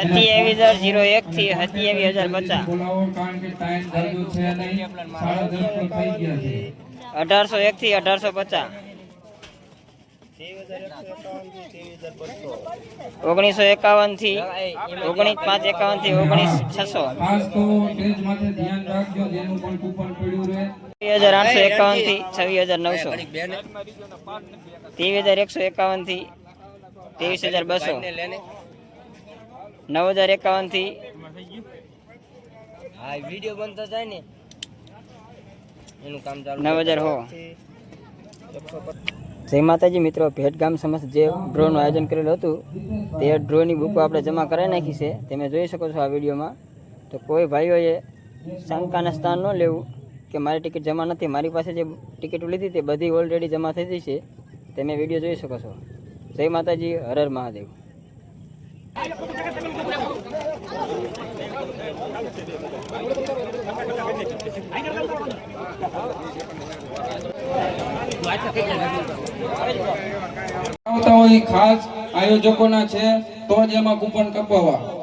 27,001 થી 27,050 બોલાવો કારણ કે ટાઈમ ધર્યો છે નહીં 10:30 પર થઈ ગયા છે 1801 થી 1850 1951 થી 1951 થી 19,600 ખાસ તો સ્ટેજ માથે ધ્યાન રાખજો જેનું પણ કૂપન પડ્યું રહે 23,851 થી 26,900 23,151 થી 23,200 9,051 થી હા વિડિયો બંધ તો થાય ને એનું કામ ચાલુ 9,000 હો જય માતાજી મિત્રો ભેટગામ સમસ્ત જે ડ્રોનું આયોજન કરેલું હતું તે ડ્રોની બુકો આપણે જમા કરાવી નાખી છે તમે જોઈ શકો છો આ વિડીયોમાં તો કોઈ ભાઈઓએ શંકાના સ્થાન ન લેવું કે મારી ટિકિટ જમા નથી મારી પાસે જે ટિકિટો લીધી તે બધી ઓલરેડી જમા થઈ ગઈ છે તમે વિડીયો જોઈ શકો છો જય માતાજી હર હર મહાદેવ ખાસ આયોજકોના છે તો જ એમાં કૂપન કપાવવા